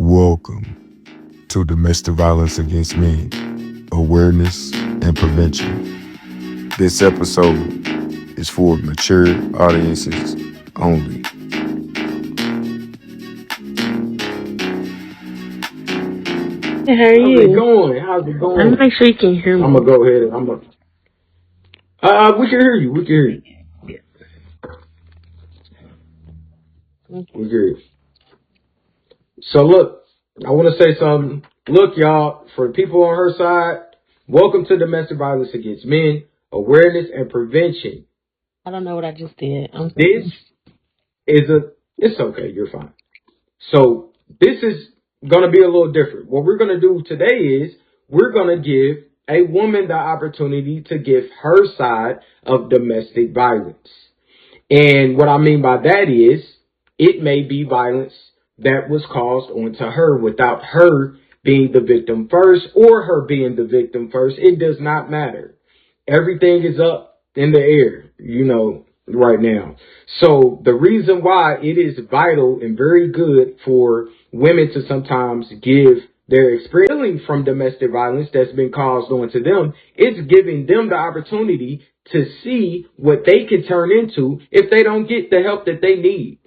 Welcome to Domestic Violence Against Men, Awareness and Prevention. This episode is for mature audiences only. How are you? How's it going? How's it going? I'm gonna make sure you can hear me. I'm gonna go ahead and we can hear you. We can hear you. We can hear you. So look, I want to say something. Look, y'all, for people on her side, welcome to Domestic Violence Against Men, Awareness and Prevention. I don't know what I just did. This is it's okay, you're fine. So this is going to be a little different. What we're going to do today is we're going to give a woman the opportunity to give her side of domestic violence. And what I mean by that is it may be violence that was caused onto her without her being the victim first or her being the victim first. It does not matter. Everything is up in the air, right now. So the reason why it is vital and very good for women to sometimes give their experience from domestic violence that's been caused onto them, it's giving them the opportunity to see what they can turn into if they don't get the help that they need.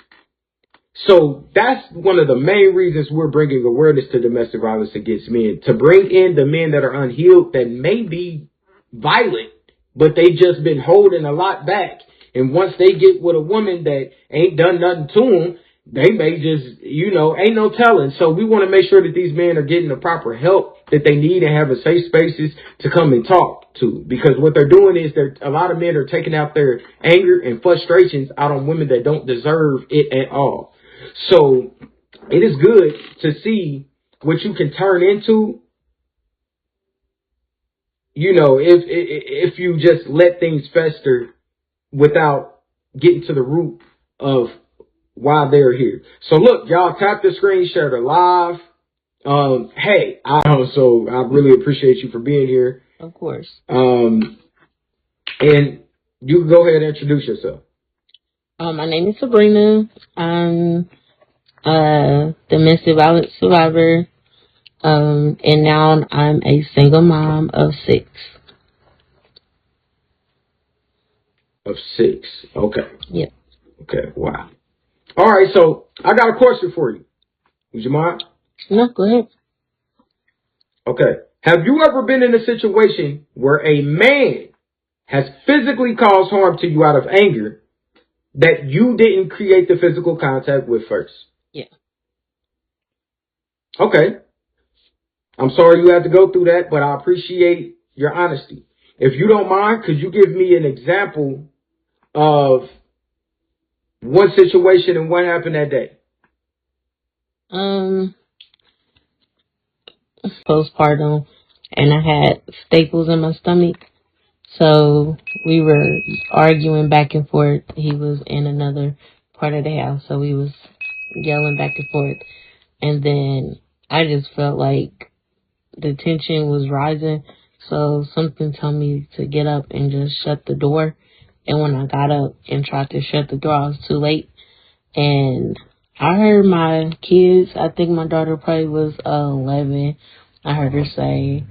So that's one of the main reasons we're bringing awareness to domestic violence against men, to bring in the men that are unhealed, that may be violent, but they just been holding a lot back. And once they get with a woman that ain't done nothing to them, they may just, ain't no telling. So we want to make sure that these men are getting the proper help that they need and having safe spaces to come and talk to. Because what they're doing is a lot of men are taking out their anger and frustrations out on women that don't deserve it at all. So it is good to see what you can turn into, if you just let things fester without getting to the root of why they're here. So look, y'all, tap the screen, share the live. I really appreciate you for being here. Of course. And you can go ahead and introduce yourself. My name is Sabrina. I'm a domestic violence survivor. And now I'm a single mom of 6. Of 6. Okay. Yep. Okay. Wow. All right. So I got a question for you. Would you mind? No, go ahead. Okay. Have you ever been in a situation where a man has physically caused harm to you out of anger that you didn't create the physical contact with first? Yeah. Okay. I'm sorry you had to go through that, but I appreciate your honesty. If you don't mind, could you give me an example of one situation and what happened that day? Postpartum, and I had staples in my stomach. So we were arguing back and forth. He was in another part of the house, so we was yelling back and forth. And then I just felt like the tension was rising. So something told me to get up and just shut the door. And when I got up and tried to shut the door, I was too late. And I heard my kids, I think my daughter probably was 11. I heard her say,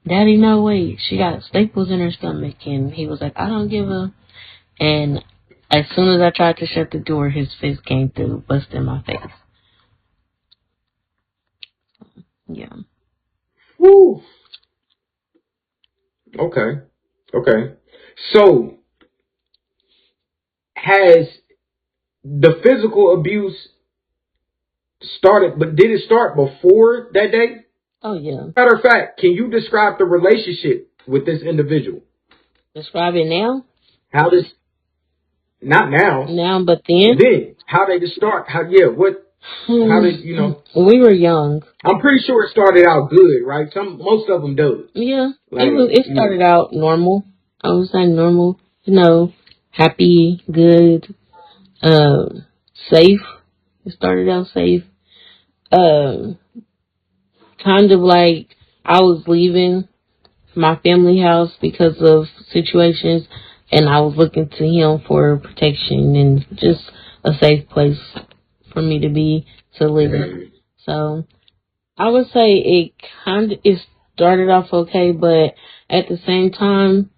"Daddy, no, wait, she got staples in her stomach." And he was like, "I don't give a..." And as soon as I tried to shut the door, his fist came through, busting my face. Yeah. Woo. Okay. So, has the physical abuse started, but did it start before that day? Oh, yeah. Matter of fact, can you describe the relationship with this individual? Describe it now? Not now. Now, but then? Then, how did it start? How did, We were young. I'm pretty sure it started out good, right? Most of them do. Yeah. It started out normal. I would say normal. Happy, good, safe. It started out safe. Kind of like I was leaving my family house because of situations, and I was looking to him for protection and just a safe place for me to be, to live in. So I would say it started off okay, but at the same time,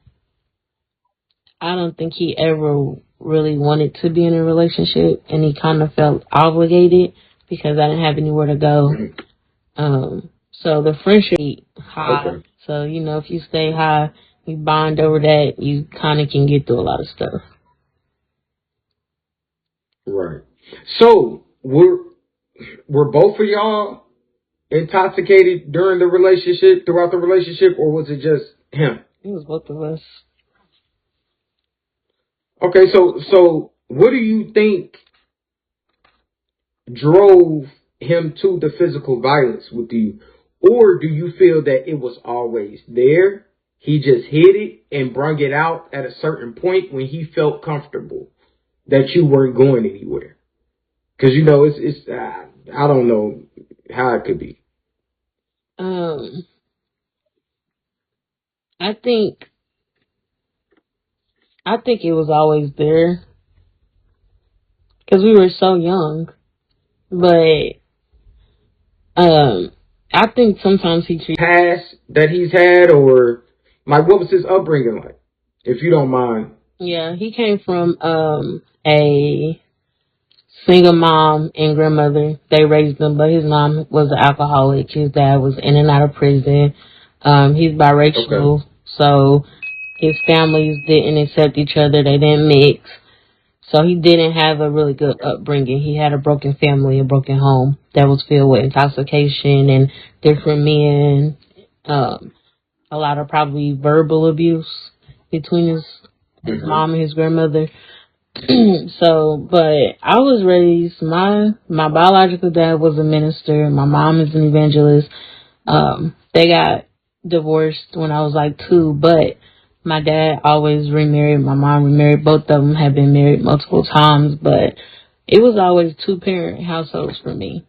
I don't think he ever really wanted to be in a relationship, and he kind of felt obligated because I didn't have anywhere to go. So the friendship high. Okay. So if you stay high, you bond over that, you kind of can get through a lot of stuff. Right. So were both of y'all intoxicated during the relationship, throughout the relationship, or was it just him? It was both of us. Okay, so what do you think drove him to the physical violence with you? Or do you feel that it was always there? He just hid it and brung it out at a certain point when he felt comfortable that you weren't going anywhere. Because it's I don't know how it could be. I think it was always there because we were so young, but I think sometimes he treats Past that he's had, or like, what was his upbringing like, if you don't mind? Yeah, he came from a single mom and grandmother. They raised him, but his mom was an alcoholic. His dad was in and out of prison. He's biracial, so his families didn't accept each other. They didn't mix. So he didn't have a really good upbringing. He had a broken family, a broken home that was filled with intoxication and different men. A lot of probably verbal abuse between his mom and his grandmother. So, but I was raised, my biological dad was a minister. My mom is an evangelist. They got divorced when I was like 2, but my dad always remarried. My mom remarried. Both of them have been married multiple times, but it was always 2-parent households for me.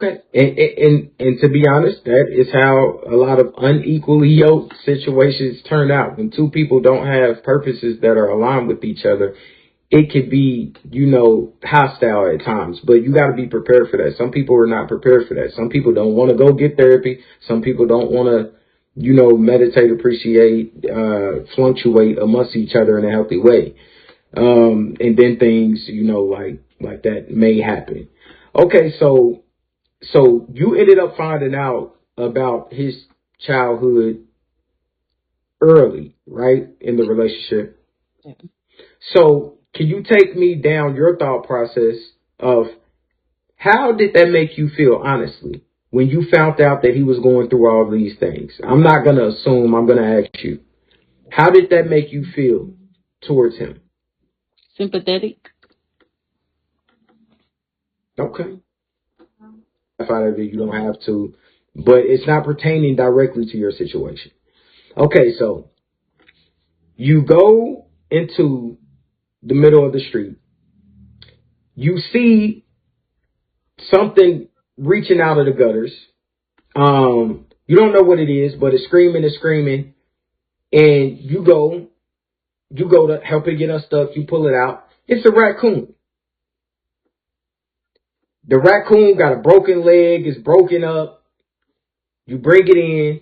Okay, and to be honest, that is how a lot of unequally yoked situations turn out. When two people don't have purposes that are aligned with each other, it could be, hostile at times. But you got to be prepared for that. Some people are not prepared for that. Some people don't want to go get therapy. Some people don't want to, meditate, appreciate, fluctuate amongst each other in a healthy way. And then things, like that may happen. Okay, so you ended up finding out about his childhood early, right, in the relationship. Yeah. So can you take me down your thought process of how did that make you feel, honestly, when you found out that he was going through all these things? I'm not going to assume, I'm going to ask you. How did that make you feel towards him? Sympathetic. Okay. Out of it, you don't have to, but it's not pertaining directly to your situation. Okay, so you go into the middle of the street. You see something reaching out of the gutters. You don't know what it is, but it's screaming, and you go to help it get unstuck. You pull it out. It's a raccoon. The raccoon got a broken leg, it's broken up. You bring it in,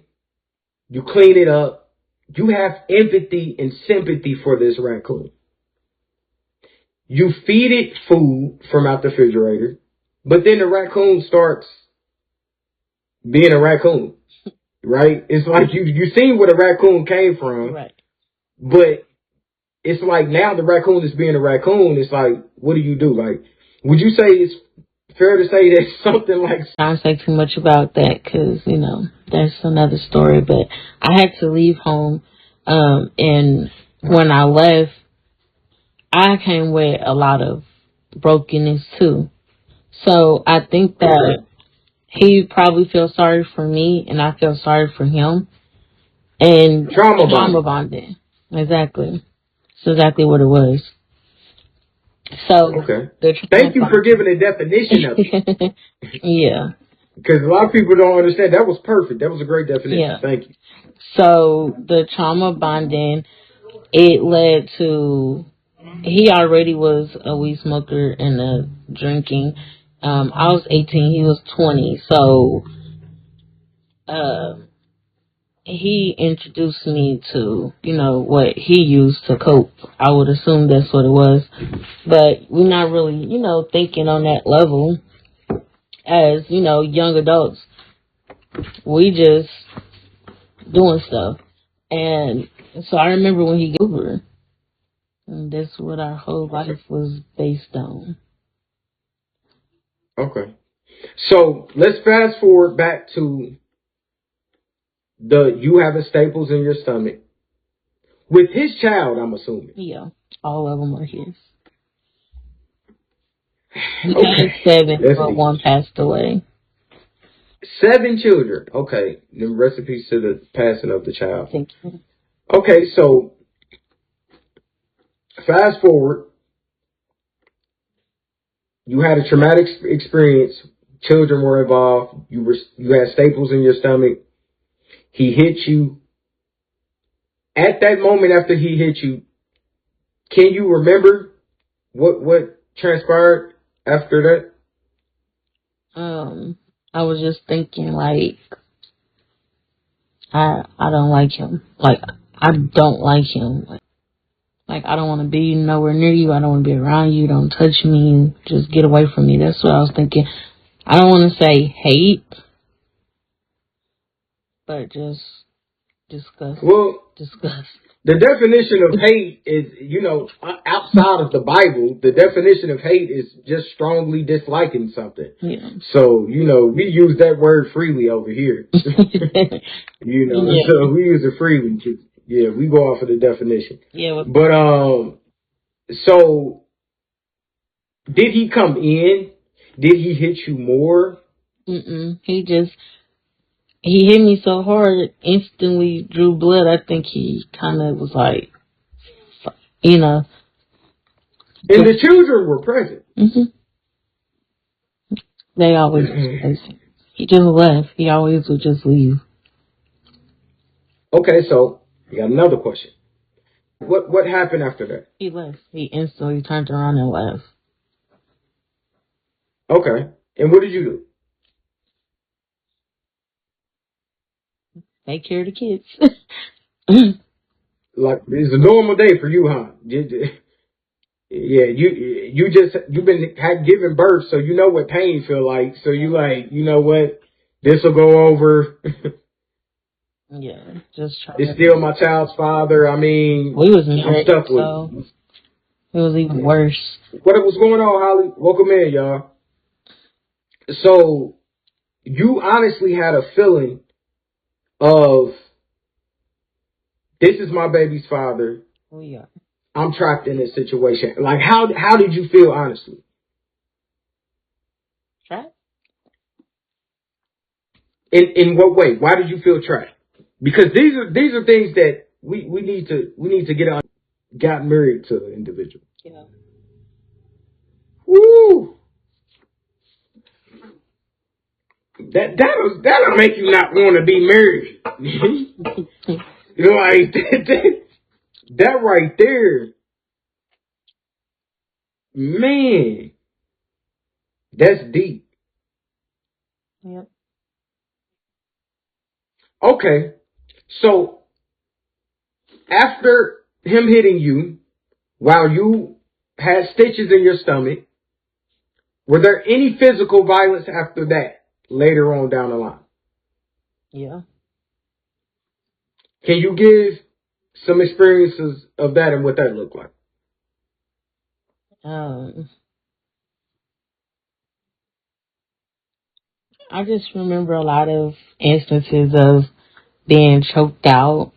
you clean it up. You have empathy and sympathy for this raccoon. You feed it food from out the refrigerator, but then the raccoon starts being a raccoon, right? It's like you seen where the raccoon came from, Right. But it's like now the raccoon is being a raccoon. It's like, what do you do? Like, would you say it's fair to say that something like... I don't say too much about that because, that's another story. But I had to leave home. And when I left, I came with a lot of brokenness too. So I think that he probably feels sorry for me and I feel sorry for him. And trauma bonding. Exactly. That's exactly what it was. So, okay. Thank you for giving a definition of it. Yeah. Because a lot of people don't understand. That was perfect. That was a great definition. Yeah. Thank you. So, the trauma bonding, it led to, he already was a weed smoker and a drinking, I was 18, he was 20, so he introduced me to, what he used to cope. I would assume that's what it was. But we're not really, thinking on that level as, young adults. We just doing stuff. And so I remember when he got over, and that's what our whole life was based on. Okay. So let's fast forward back to you having staples in your stomach. With his child, I'm assuming. Yeah, all of them are his. He Okay. had 7, Let's but see. 1 passed away. 7 children. Okay. Then recipes to the passing of the child. Thank you. Okay, so fast forward. You had a traumatic experience. Children were involved. You had staples in your stomach. He hit you. At that moment after he hit you, can you remember what transpired after that? I was just thinking, like, I don't like him. Like, I don't like him. Like, I don't want to be nowhere near you. I don't want to be around you. Don't touch me. Just get away from me. That's what I was thinking. I don't want to say hate, but just disgust. Well, Disgust. the definition of hate is, outside of the Bible, the definition of hate is just strongly disliking something. Yeah. So, we use that word freely over here. Yeah. So we use it freely. Yeah, we go off of the definition. Yeah. But, so did he come in? Did he hit you more? He hit me so hard, it instantly drew blood. I think he kind of was like, And the children were present. They always was present. He just left. He always would just leave. Okay, so we got another question. What happened after that? He left. He instantly turned around and left. Okay. And what did you do? Take care of the kids. Like, it's a normal day for you, huh? Yeah, you've been giving birth, so you know what pain feel like. So you like, you know what? This will go over. Yeah, just try. It's still my child's father. I mean, we was I'm married, stuck with so it was even worse. What was going on, Holly? Welcome in, y'all. So you honestly had a feeling of, this is my baby's father. Oh yeah. I'm trapped in this situation. Like, how did you feel, honestly? Trapped? In what way? Why did you feel trapped? Because these are things that we need to get on. Got married to the individual. Yeah. Woo! That'll make you not want to be married. Like that right there, man. That's deep. Yep. Okay, so after him hitting you, while you had stitches in your stomach, were there any physical violence after that later on down the line? Yeah. Can you give some experiences of that and what that looked like? I just remember a lot of instances of being choked out,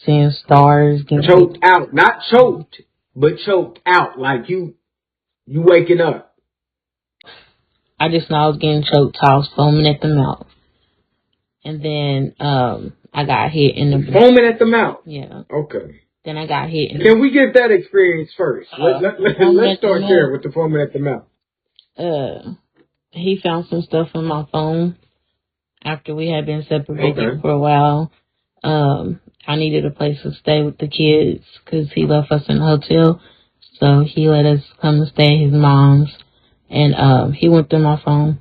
seeing stars, getting Choked out, not choked, but choked out, like you waking up. I just know I was getting choked. I was foaming at the mouth, and then I got hit in the back. Foaming at the mouth. Yeah. Okay. Then I got hit. Can we get that experience first? Let's start there with the foaming at the mouth. He found some stuff on my phone after we had been separated Okay. for a while. I needed a place to stay with the kids because he left us in a hotel. So he let us come and stay at his mom's. and he went through my phone,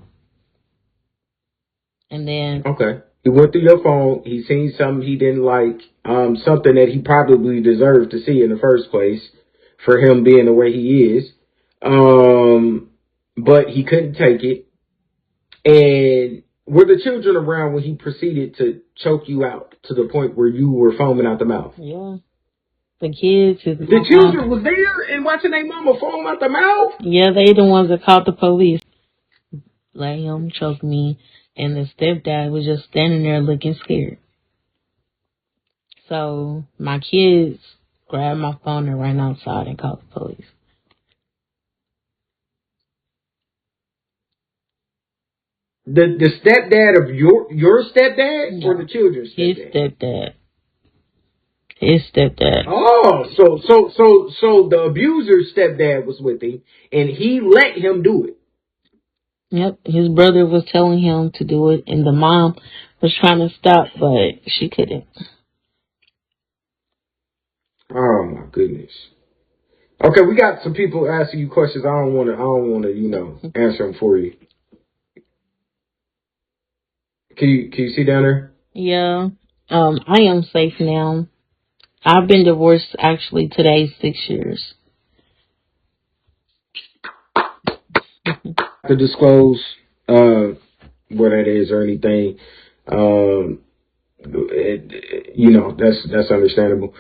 and then Okay. He went through your phone. He seen something he didn't like, something that he probably deserved to see in the first place for him being the way he is. But he couldn't take it. And were the children around when he proceeded to choke you out to the point where you were foaming out the mouth? yeah, the kids, his The mom, children was there and watching their mama foam out the mouth? yeah, they the ones that called the police. Let him choke me, and the stepdad was just standing there looking scared. So my kids grabbed my phone and ran outside and called the police. The stepdad of your stepdad or the children's His stepdad? His stepdad. Oh, so the abuser's stepdad was with him and he let him do it. Yep, his brother was telling him to do it, and the mom was trying to stop, but she couldn't. Oh my goodness. Okay, we got some people asking you questions. I don't want to, answer them for you. Can you see down there? Yeah, I am safe now. I've been divorced actually today 6 years. To disclose what that is or anything, that's understandable.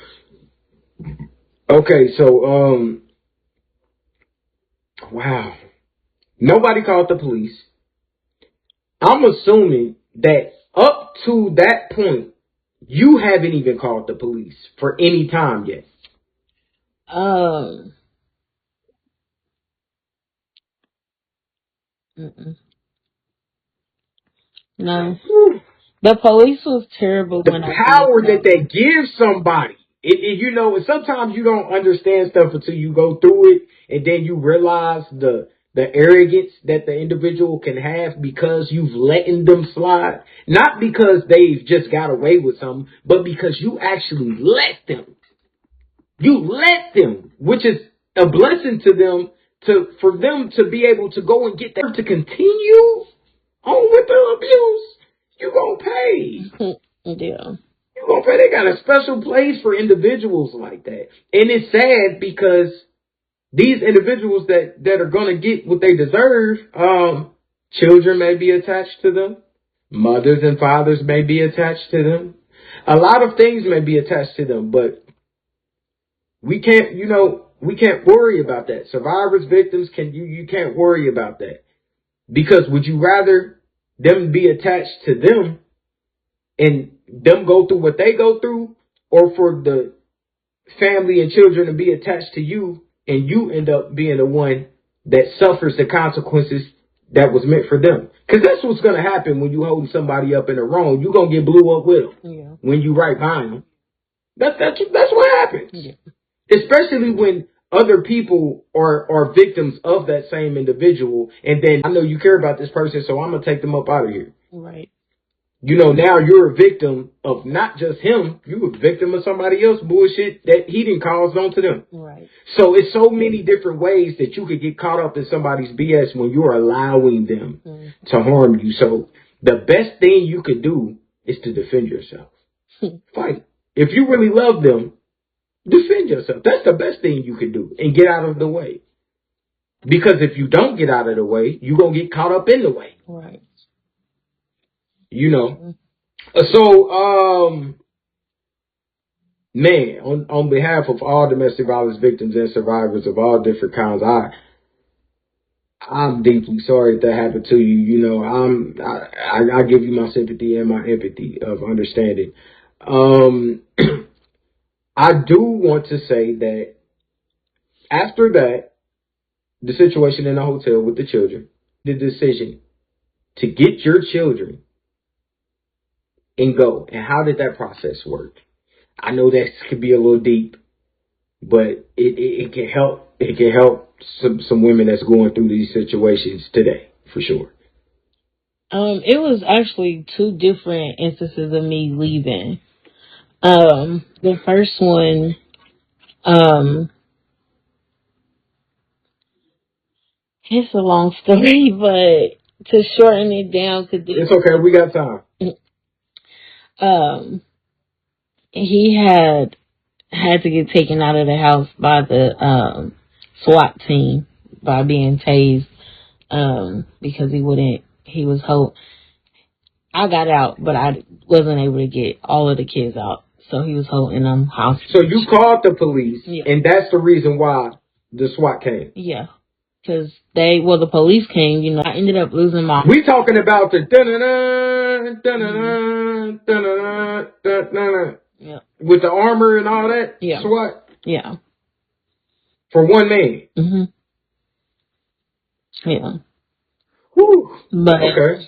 Okay, so wow, nobody called the police. I'm assuming that up to that point, you haven't even called the police for any time yet. No. The police was terrible The when I power did that they give somebody. And sometimes you don't understand stuff until you go through it, and then you realize the arrogance that the individual can have because you've letting them slide. Not because they've just got away with something, but because you actually let them. You let them, which is a blessing to them, for them to be able to go and get that to continue on with the abuse. You gonna pay. Yeah. You gonna pay. They got a special place for individuals like that, and it's sad because these individuals that are gonna get what they deserve, children may be attached to them, mothers and fathers may be attached to them, a lot of things may be attached to them, but we can't worry about that. Survivors, victims, you can't worry about that, because would you rather them be attached to them and them go through what they go through, or for the family and children to be attached to you and you end up being the one that suffers the consequences that was meant for them? Because that's what's going to happen when you holding somebody up in the wrong. You're going to get blew up with them when you right behind them. That's what happens. Yeah. Especially when other people are victims of that same individual, and then I know you care about this person, so I'm going to take them up out of here. Right. Now you're a victim of not just him, you're a victim of somebody else bullshit that he didn't cause onto them. Right. So it's so many different ways that you could get caught up in somebody's BS when you're allowing them to harm you. So the best thing you could do is to defend yourself. Fight. If you really love them, defend yourself. That's the best thing you can do, and get out of the way. Because if you don't get out of the way, you're going to get caught up in the way. Right. So, man, on behalf of all domestic violence victims and survivors of all different kinds, I'm deeply sorry that happened to you. I give you my sympathy and my empathy of understanding. I do want to say that after that, the situation in the hotel with the children, the decision to get your children and go. And how did that process work? I know that could be a little deep, but it can help. It can help some women that's going through these situations today, for sure. It was actually 2 different instances of me leaving. The first one, It's a long story, but to shorten it down, It's okay. We got time. He had to get taken out of the house by the SWAT team by being tased because he was I got out, but I wasn't able to get all of the kids out, so he was holding them hostage. So you called the police, Yeah. and that's the reason why the SWAT came. Yeah, because the police came. You know, I ended up losing my. We talking about the dun-dun-dun, dun-dun-dun, dun-dun-dun, dun-dun-dun, Yeah. with the armor and all that. Yeah. SWAT Yeah. for one man. Mhm. Yeah. Whew. But Okay.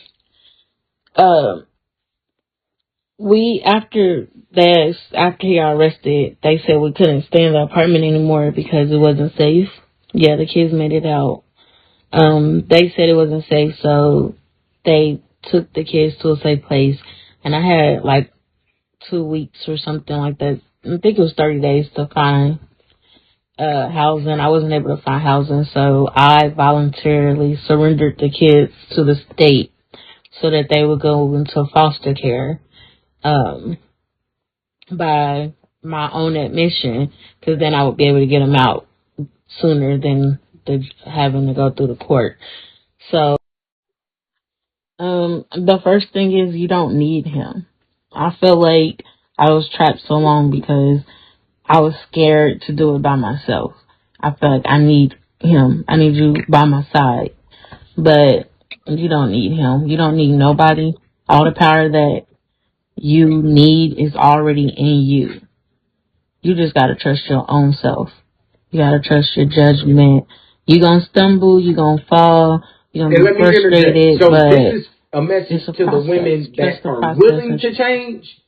After he got arrested, they said we couldn't stay in the apartment anymore because it wasn't safe. Yeah, the kids made it out. They said it wasn't safe, so they took the kids to a safe place, and I had like 2 weeks or something like that. I think it was 30 days to find housing. I wasn't able to find housing, so I voluntarily surrendered the kids to the state so that they would go into foster care by my own admission, because then I would be able to get them out sooner than having to go through the court. So the first thing is you don't need him. I feel like I was trapped so long because I was scared to do it by myself. I feel like I need him. I need you by my side. But you don't need him. You don't need nobody. All the power that you need is already in you. You just gotta trust your own self. You gotta trust your judgment. You gonna stumble, you gonna fall, you gonna be frustrated. So but this is a message it's a to the process. women Trust that the are process willing and- to change.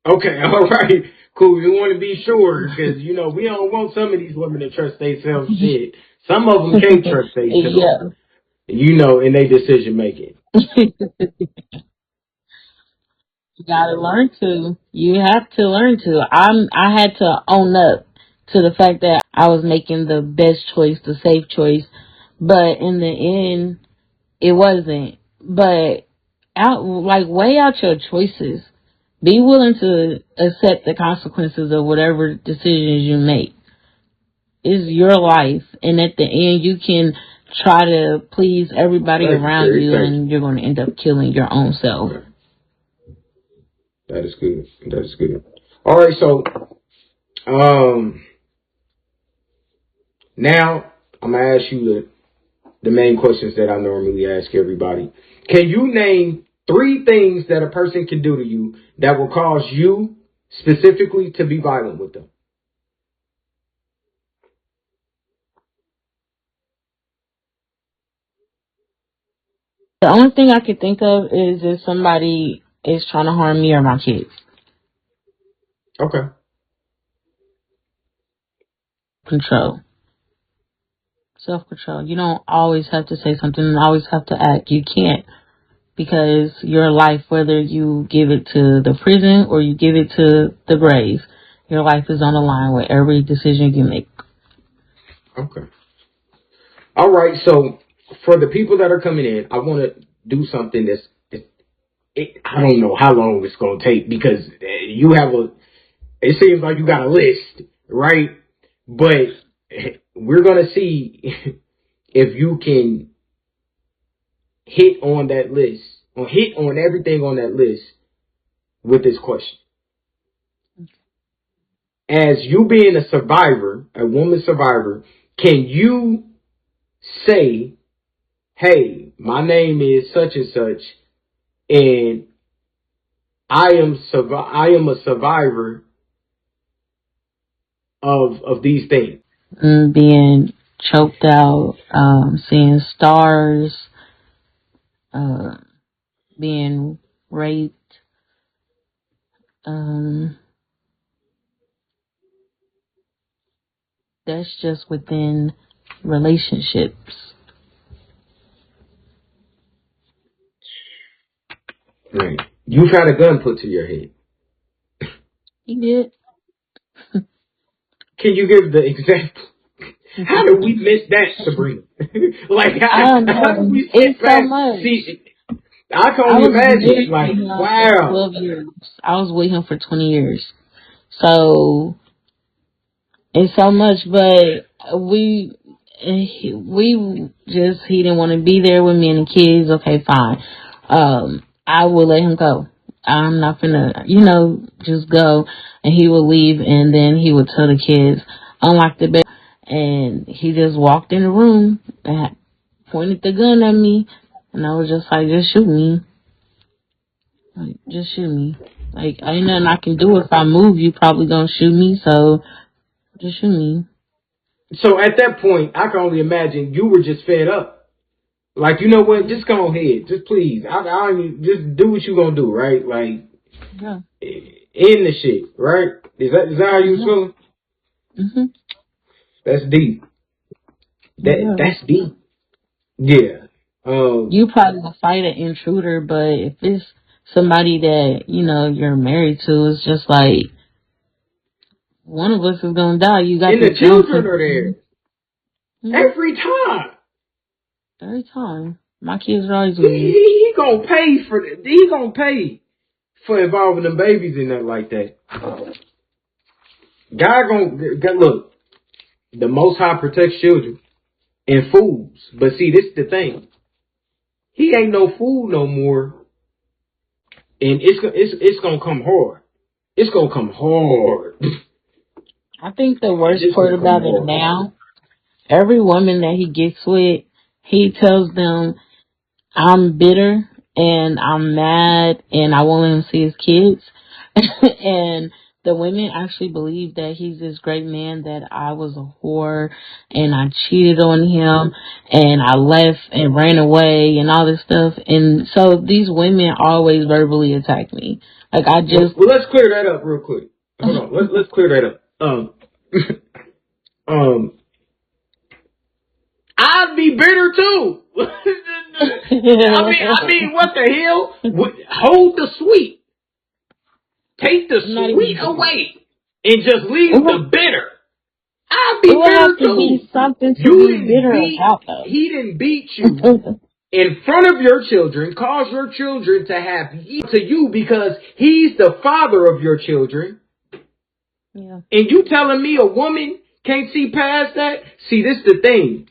Okay, all right, cool. We want to be sure because we don't want some of these women to trust themselves. Shit, some of them can't trust themselves. Yeah. In their decision making. You gotta learn to. You have to learn to. I had to own up to the fact that I was making the best choice, the safe choice, but in the end, it wasn't. But weigh out your choices. Be willing to accept the consequences of whatever decisions you make. It's your life, and at the end, you can try to please everybody around you, and you're going to end up killing your own self. Okay. That is good. That is good. All right, so now I'm gonna ask you the main questions that I normally ask everybody. Can you name 3 things that a person can do to you that will cause you specifically to be violent with them? The only thing I could think of is if somebody is trying to harm me or my kids. Okay. Control. Self-control. You don't always have to say something and always have to act. You can't, because your life, whether you give it to the prison or you give it to the grave, your life is on the line with every decision you make. Okay. All right. So for the people that are coming in, I want to do something I don't know how long it's going to take because it seems like you got a list, right? But we're going to see if you can hit on that list or hit on everything on that list with this question. As you being a survivor, a woman survivor, can you say, hey, my name is such and such, and I am a survivor of these things? Being choked out, seeing stars, being raped, that's just within relationships. Right. You've had a gun put to your head. He did. Can you give the example? How did we miss that, Sabrina? Like, I don't how did know. we skip It's so past? much. See, I can I only was imagine. with Like, him for wow. 12 years. I was with him for 20 years. So it's so much, but he didn't want to be there with me and the kids. Okay, fine. I will let him go. I'm not gonna, just go. And he would leave, and then he would tell the kids, unlock the bed. And he just walked in the room and pointed the gun at me, and I was just like, just shoot me. Like, just shoot me. Like, ain't nothing I can do. If I move, you probably gonna shoot me, so just shoot me. So at that point, I can only imagine you were just fed up. Like, you know what? Just go ahead. Just please. I just do what you gonna do, right? Like, Yeah. end the shit, right? Is that how you was feeling? Mm-hmm. That's deep. Yeah. That's deep. Yeah. You probably will fight an intruder, but if it's somebody that, you're married to, it's just like, one of us is gonna die. You got and the the children are there Mm-hmm. every time. Every time. My kids are always with me. He gonna pay for it. He gonna pay for involving them babies in that like that. God gonna look. The Most High protects children and fools, but see, this is the thing. He ain't no fool no more, and it's gonna come hard. It's gonna come hard. I think the worst part about it now, every woman that he gets with, he tells them, I'm bitter and I'm mad and I won't let him see his kids. And the women actually believe that he's this great man, that I was a whore and I cheated on him and I left and ran away and all this stuff. And so these women always verbally attack me. Like, I just... Well, let's clear that up real quick. Hold on. Let's clear that up. I'd be bitter too. I mean, what the hell? Hold the sweet. Take the sweet away and just leave the bitter. I'd be bitter too. Be something to be bitter about, though. He didn't beat you in front of your children, cause your children to have yield to you because he's the father of your children. Yeah. And you telling me a woman can't see past that? See, this is the thing.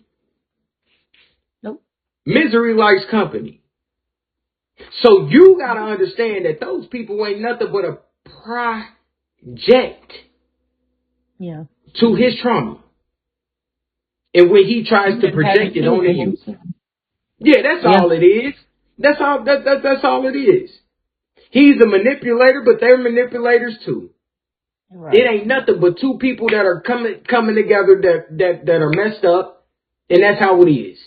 Nope. Misery likes company. So you got to understand that those people ain't nothing but a project to his trauma. And when he tries to project it onto you. Yeah, that's all it is. That's all it is. He's a manipulator, but they're manipulators too. Right. It ain't nothing but two people that are coming together that are messed up, and that's how it is.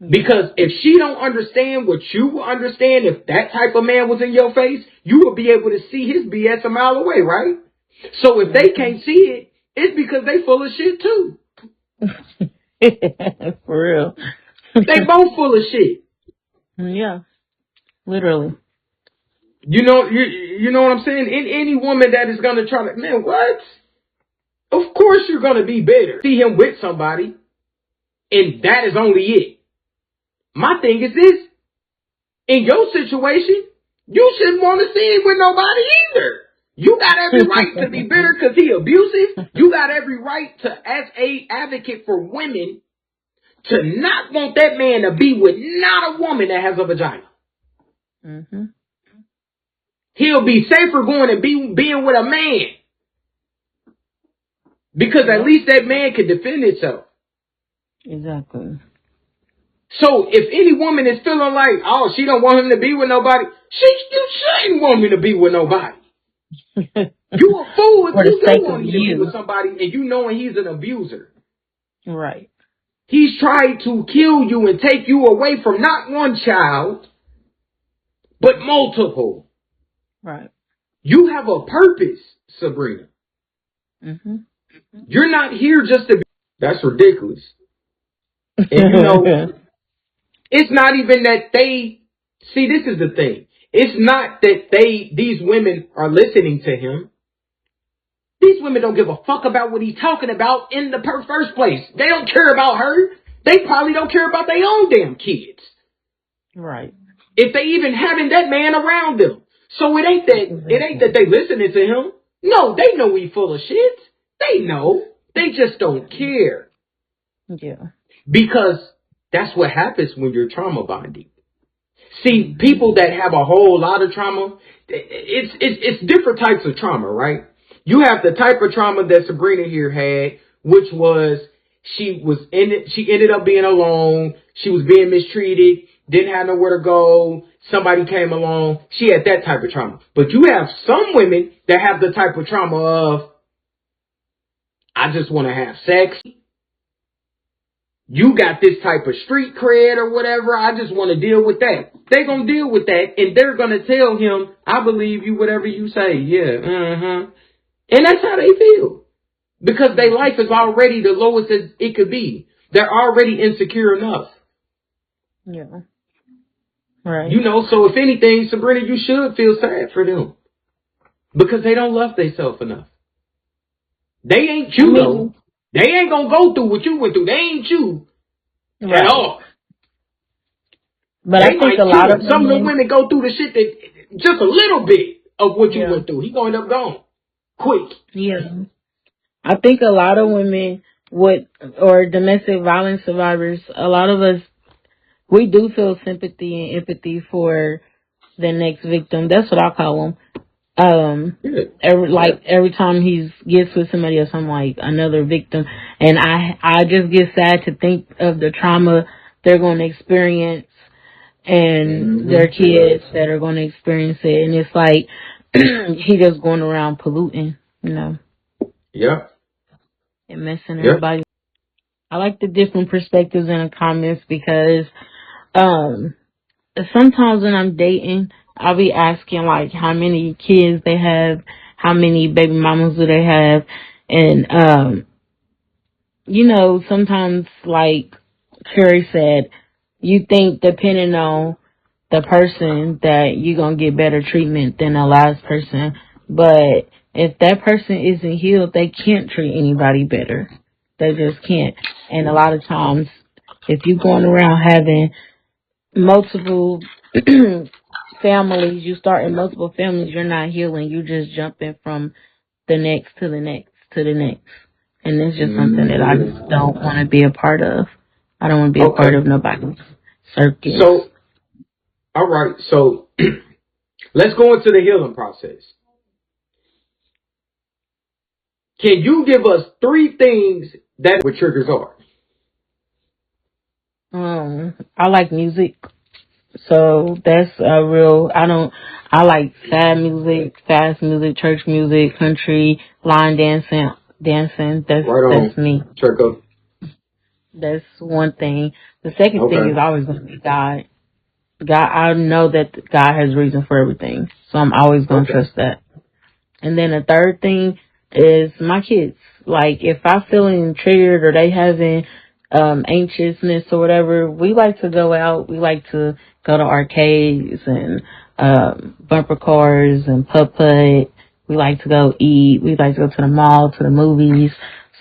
Because if she don't understand what you understand, if that type of man was in your face, you would be able to see his BS a mile away, right? So if they can't see it, it's because they full of shit too. For real. They both full of shit. Yeah. Literally. You know what I'm saying? Any woman that is gonna try to, man, what? Of course you're gonna be bitter. See him with somebody, and that is only it. My thing is this. In your situation, you shouldn't want to see him with nobody either. You got every right to be bitter because he abusive. You got every right to, as a advocate for women, to not want that man to be with not a woman that has a vagina. Mm-hmm. He'll be safer going and being with a man. Because at least that man can defend himself. Exactly. So if any woman is feeling like, oh, she don't want him to be with nobody, you shouldn't want him to be with nobody. You a fool if you don't want him to be with somebody and you knowing he's an abuser. Right. He's trying to kill you and take you away from not one child, but multiple. Right. You have a purpose, Sabrina. Mm-hmm. You're not here just to be. That's ridiculous. And you know, it's not even that they, see, this is the thing. It's not that these women are listening to him. These women don't give a fuck about what he's talking about in the first place. They don't care about her. They probably don't care about their own damn kids. Right. If they even having that man around them. So it ain't that they listening to him. No, they know he full of shit. They know. They just don't care. Yeah. Because that's what happens when you're trauma bonding. See, people that have a whole lot of trauma, it's different types of trauma, right? You have the type of trauma that Sabrina here had, which was she ended up being alone, she was being mistreated, didn't have nowhere to go, somebody came along, she had that type of trauma. But you have some women that have the type of trauma of, I just want to have sex. You got this type of street cred or whatever. I just want to deal with that. They're going to deal with that, and they're going to tell him, I believe you, whatever you say. Yeah, And that's how they feel. Because their life is already the lowest as it could be. They're already insecure enough. Yeah. Right. You know, so if anything, Sabrina, you should feel sad for them. Because they don't love themselves enough. They ain't you, though. They ain't going to go through what you went through. They ain't you at all. But I think a lot of some of the women go through the shit that just a little bit of what you went through. He going to end up gone quick. Yeah. I think a lot of women or domestic violence survivors, a lot of us, we do feel sympathy and empathy for the next victim. That's what I call them. Every time he gets with somebody else, I'm like another victim, and I just get sad to think of the trauma they're going to experience and their kids that are going to experience it, and it's like he just going around polluting, you know. Yeah. And messing everybody. I like the different perspectives in the comments because sometimes when I'm dating, I'll be asking, like, how many kids they have, how many baby mamas do they have, and, you know, sometimes, like Carrie said, you think depending on the person that you're going to get better treatment than the last person, but if that person isn't healed, they can't treat anybody better. They just can't. And a lot of times, if you're going around having multiple families, you start in multiple families, you're not healing. You're just jumping from the next to the next to the next. And it's just something that I just don't want to be a part of. I don't want to be a part of nobody's circus. So, all right. So, let's go into the healing process. Can you give us 3 things that what triggers are? I like music. So that's a real, I like sad music, fast music, church music, country, line dancing. That's me. Trickle. That's one thing. The second thing is always going to be God. I know that God has reason for everything. So I'm always going to trust that. And then the third thing is my kids. Like, if I'm feeling triggered or they having anxiousness or whatever, we like to go out. We like to go to arcades and bumper cars and putt-putt. We like to go eat. We like to go to the mall, to the movies.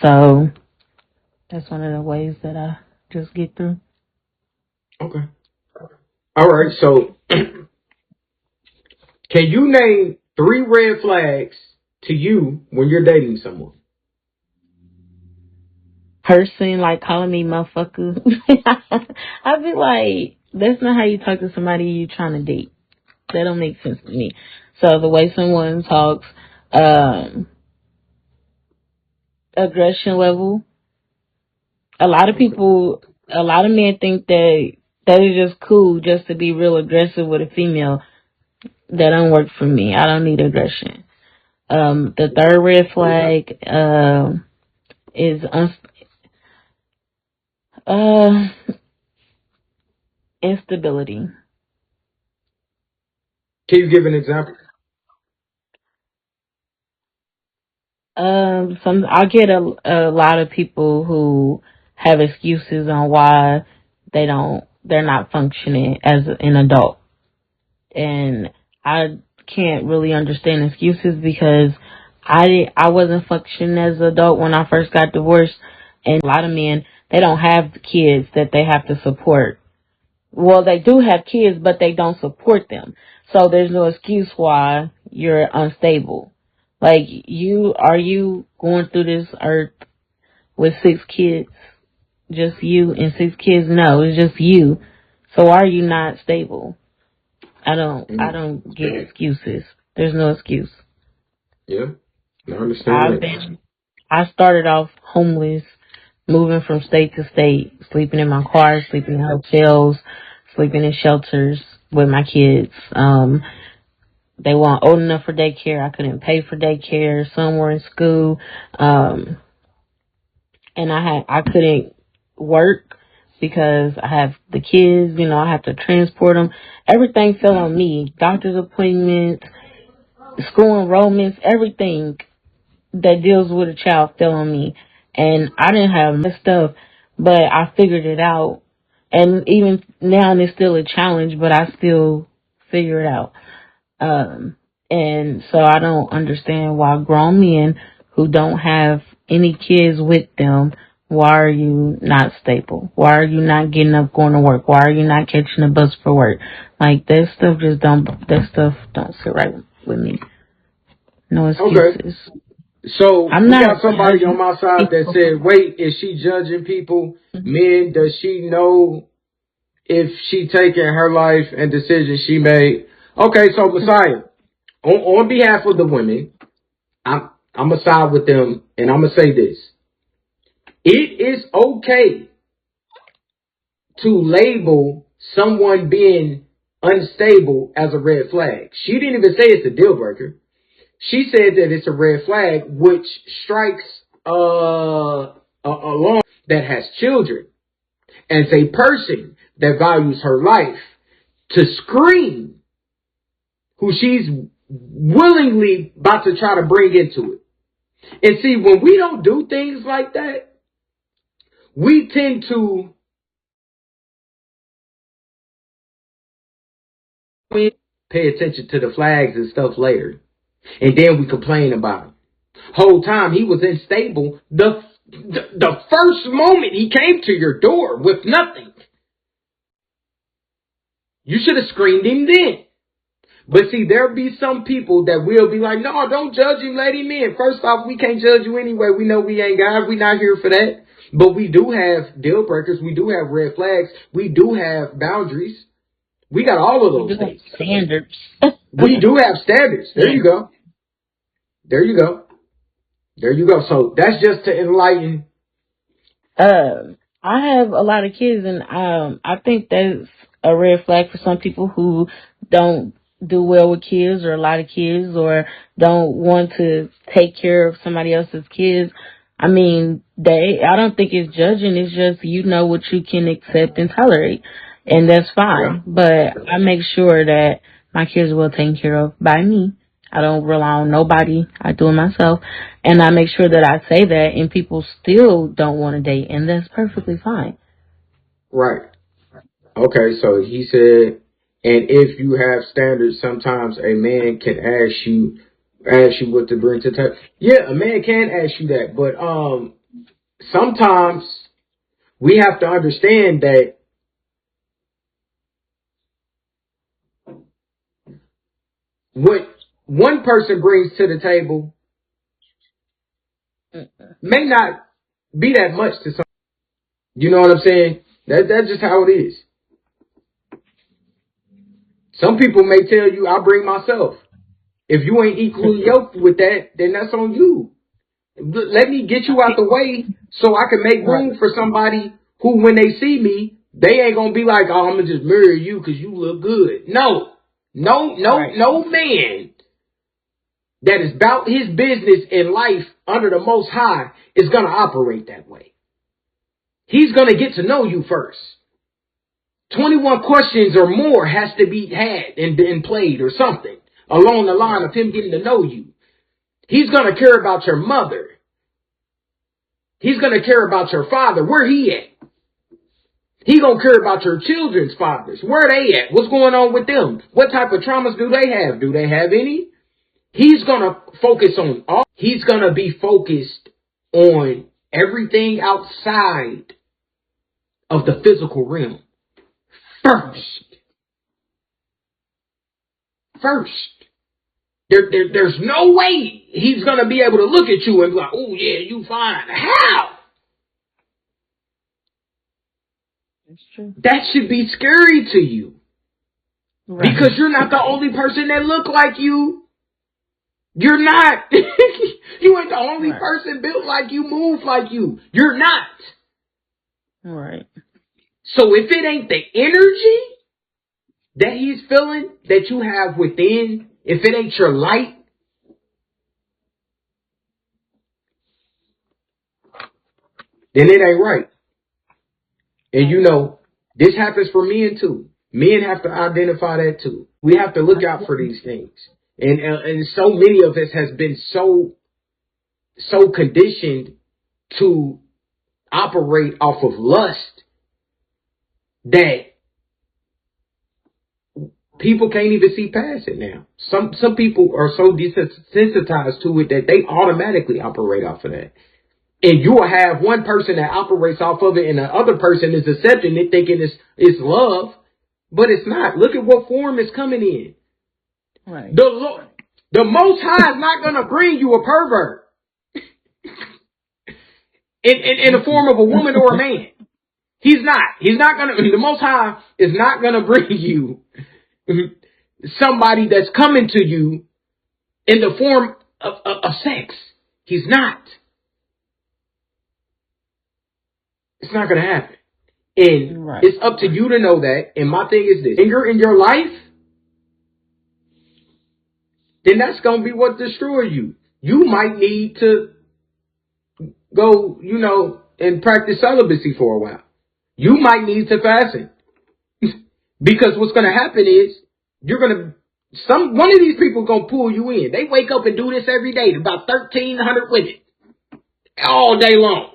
So that's one of the ways that I just get through. Okay. All right. So can you name 3 red flags to you when you're dating someone? Person, like, calling me motherfucker. I'd be like, that's not how you talk to somebody you trying to date. That don't make sense to me. So the way someone talks, aggression level. A lot of men think that is just cool just to be real aggressive with a female. That don't work for me. I don't need aggression. The third red flag, is instability. Can you give an example? I get a lot of people who have excuses on why they're not functioning as an adult. And I can't really understand excuses because I wasn't functioning as an adult when I first got divorced, and a lot of men, they don't have kids that they have to support. Well, they do have kids, but they don't support them. So there's no excuse why you're unstable. Like, are you going through this earth with 6 kids? Just you and 6 kids? No, it's just you. So why are you not stable? I don't get excuses. There's no excuse. Yeah, I understand I started off homeless, moving from state to state, sleeping in my car, sleeping in hotels, sleeping in shelters with my kids. They weren't old enough for daycare. I couldn't pay for daycare. Some were in school. And I couldn't work because I have the kids, I have to transport them. Everything fell on me. Doctor's appointments, school enrollments, everything that deals with a child fell on me. And I didn't have much stuff, but I figured it out. And even now, it's still a challenge, but I still figure it out. And so I don't understand why grown men who don't have any kids with them, why are you not stable? Why are you not getting up, going to work? Why are you not catching a bus for work? Like, that stuff don't sit right with me. No excuses. Okay. So we got somebody on my side that said, wait, is she judging people? Men, does she know if she taking her life and decisions she made? Okay, so Messiah, on behalf of the women, I'm going to side with them, and I'm going to say this. It is okay to label someone being unstable as a red flag. She didn't even say it's a deal breaker. She said that it's a red flag, which strikes a alarm that has children. As a person that values her life, to scream who she's willingly about to try to bring into it. And see, when we don't do things like that, we tend to pay attention to the flags and stuff later. And then we complain about it. Whole time he was unstable. The first moment he came to your door with nothing, you should have screened him then. But see, there'll be some people that will be like, no, don't judge him, let him in. First off, we can't judge you anyway. We know we ain't God. We not here for that. But we do have deal breakers. We do have red flags. We do have boundaries. We got all of those things. Standards. We do have standards. There you go. There you go. There you go. So that's just to enlighten. I have a lot of kids, and I think that's a red flag for some people who don't do well with kids, or a lot of kids, or don't want to take care of somebody else's kids. I mean, I don't think it's judging. It's just, what you can accept and tolerate, and that's fine. Yeah. But I make sure that my kids are well taken care of by me. I don't rely on nobody. I do it myself. And I make sure that I say that, and people still don't want to date, and that's perfectly fine. Right. Okay, so he said, and if you have standards, sometimes a man can ask you what to bring to the table. Yeah, a man can ask you that, but sometimes we have to understand that what one person brings to the table may not be that much to some. You know what I'm saying? That's just how it is. Some people may tell you, I bring myself. If you ain't equally yoked with that, then that's on you. Let me get you out the way so I can make room for somebody who, when they see me, they ain't going to be like, oh, I'm going to just marry you because you look good. No man that is about his business in life under the Most High is going to operate that way. He's going to get to know you first. 21 questions or more has to be had and played or something along the line of him getting to know you. He's going to care about your mother. He's going to care about your father. Where he at? He going to care about your children's fathers. Where they at? What's going on with them? What type of traumas do they have? Do they have any? He's going to focus on all. He's going to be focused on everything outside of the physical realm first. There's no way he's going to be able to look at you and be like, oh, yeah, you fine. How? That's true. That should be scary to you. Right. Because you're not the only person that look like you. You're not. You ain't the only person built like you, move like you. You're not. Right. So if it ain't the energy that he's feeling, that you have within, if it ain't your light, then it ain't right. And you know, this happens for men too. Men have to identify that too. We have to look out for these things. And so many of us has been so conditioned to operate off of lust that people can't even see past it now. Some people are so desensitized to it that they automatically operate off of that. And you will have one person that operates off of it and the other person is accepting it, thinking it's love, but it's not. Look at what form it's coming in. Right. The Most High is not going to bring you a pervert in the form of a woman or a man. He's not. The Most High is not going to bring you somebody that's coming to you in the form of sex. He's not. It's not going to happen. And It's up to you to know that. And my thing is this. And you're in your life, then that's going to be what destroys you. You might need to go, and practice celibacy for a while. You might need to fasten. Because what's going to happen is one of these people going to pull you in. They wake up and do this every day. About 1,300 women. All day long.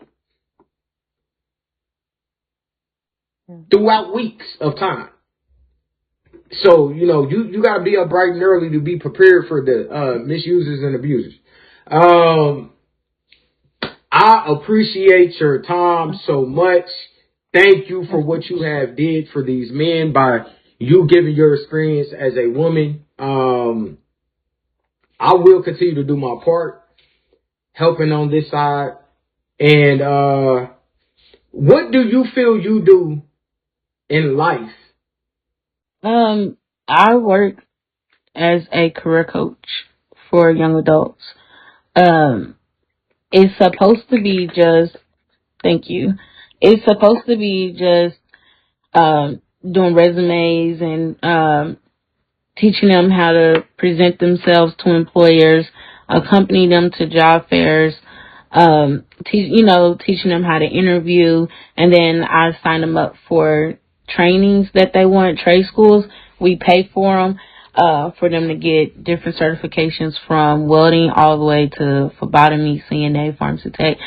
Throughout weeks of time. So, you got to be up bright and early to be prepared for the misusers and abusers. I appreciate your time so much. Thank you for what you have did for these men by you giving your experience as a woman. I will continue to do my part, helping on this side. And what do you feel you do in life? I work as a career coach for young adults. It's supposed to be just, thank you. It's supposed to be just doing resumes and teaching them how to present themselves to employers, accompany them to job fairs, teaching them how to interview, and then I sign them up for trainings that they want, trade schools. We pay for them, for them to get different certifications from welding all the way to phlebotomy, CNA, pharmacy tech,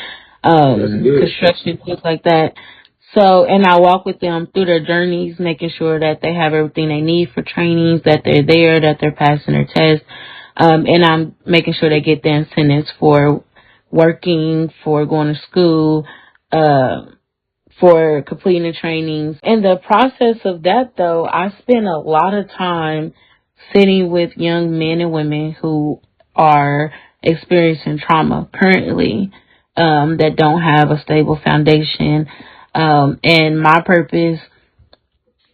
construction, things like that. So, and I walk with them through their journeys, making sure that they have everything they need for trainings, that they're there, that they're passing their tests. And I'm making sure they get the incentives for working, for going to school, for completing the trainings. In the process of that, though, I spend a lot of time sitting with young men and women who are experiencing trauma currently, that don't have a stable foundation. And my purpose,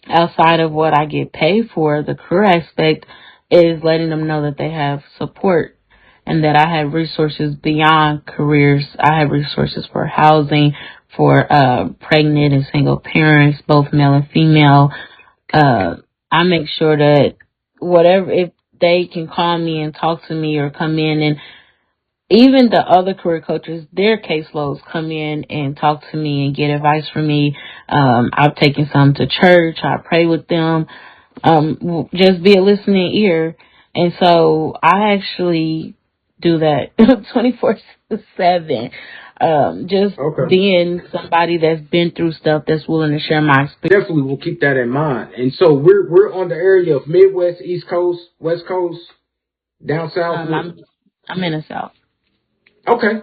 outside of what I get paid for, the career aspect, is letting them know that they have support and that I have resources beyond careers. I have resources for housing, for pregnant and single parents, both male and female. I make sure that if they can call me and talk to me or come in, and even the other career coaches, their caseloads come in and talk to me and get advice from me. I've taken some to church. I pray with them. Just be a listening ear. And so I actually do that 24/7. Being somebody that's been through stuff, that's willing to share my experience. Definitely, we'll keep that in mind. And so we're on the area of Midwest, East Coast, West Coast. Down south? I'm in the South. Okay.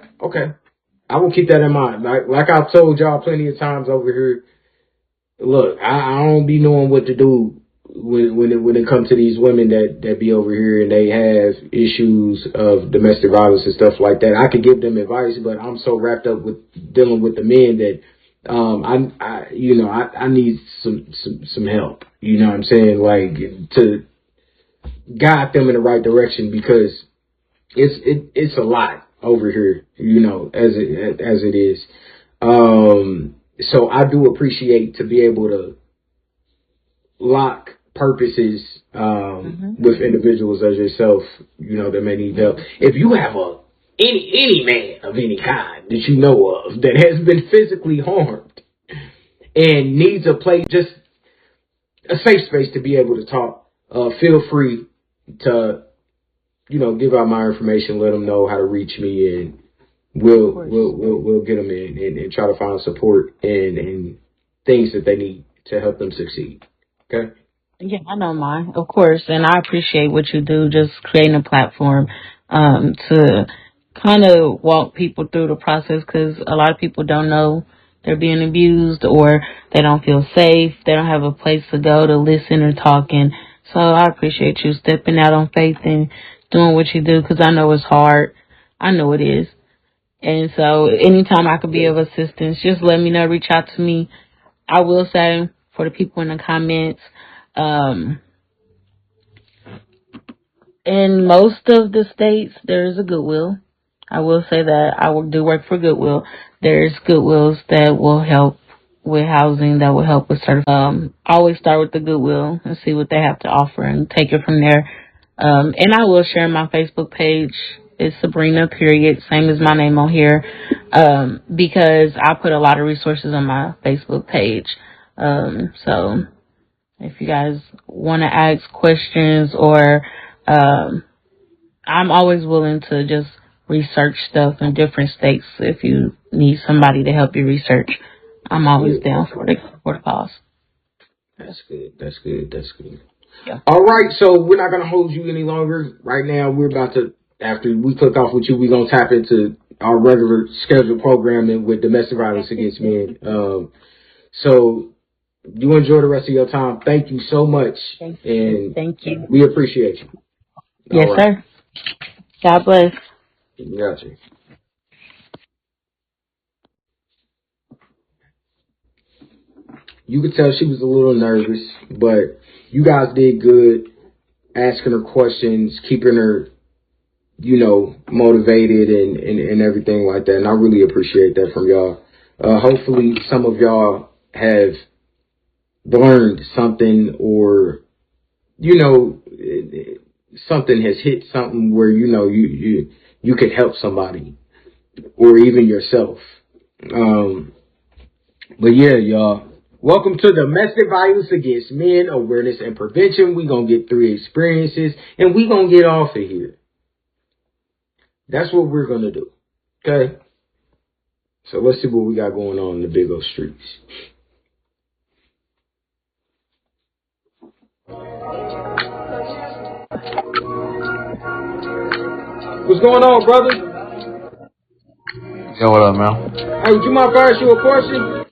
I will keep that in mind. Like I've told y'all plenty of times over here. Look, I don't be knowing what to do when it comes to these women that be over here and they have issues of domestic violence and stuff like that. I could give them advice, but I'm so wrapped up with dealing with the men that I need some help. You know what I'm saying? Like to guide them in the right direction, because it's a lot over here, as it is. So I do appreciate to be able to lock purposes with individuals as yourself, that may need help. If you have any man of any kind that you know of that has been physically harmed and needs a place, just a safe space to be able to talk, feel free to, give out my information, let them know how to reach me, and we'll get them in and try to find support and things that they need to help them succeed. Okay? Yeah, I know mine, of course, and I appreciate what you do, just creating a platform to kind of walk people through the process, because a lot of people don't know they're being abused, or they don't feel safe, they don't have a place to go to listen or talk. And so I appreciate you stepping out on faith and doing what you do, because I know it's hard. I know it is. And so anytime I could be of assistance, just let me know, reach out to me. I will say, for the people in the comments, in most of the states, there's a Goodwill. I will say that I do work for Goodwill. There's Goodwills that will help with housing, that will help with I always start with the Goodwill and see what they have to offer and take it from there. And I will share my Facebook page. It's Sabrina, period, same as my name on here, because I put a lot of resources on my Facebook page. So if you guys want to ask questions, or I'm always willing to just research stuff in different states. If you need somebody to help you research, I'm always down for the cause. That's good. Yeah. All right, so we're not going to hold you any longer. Right now, we're about to, after we click off with you, we're going to tap into our regular scheduled programming with domestic violence against men. So you enjoy the rest of your time. Thank you so much. Thank you. We appreciate you. Yes, sir. God bless. Gotcha. You could tell she was a little nervous, but you guys did good asking her questions, keeping her, motivated and everything like that. And I really appreciate that from y'all. Hopefully some of y'all have learned something, or, something has hit something where, you could help somebody or even yourself. But yeah, y'all. Welcome to Domestic Violence Against Men Awareness and Prevention. We're going to get 3 experiences and we're going to get off of here. That's what we're going to do. Okay? So let's see what we got going on in the big old streets. What's going on, brother? Yo, what up, man? Hey, would you mind if I ask you a question?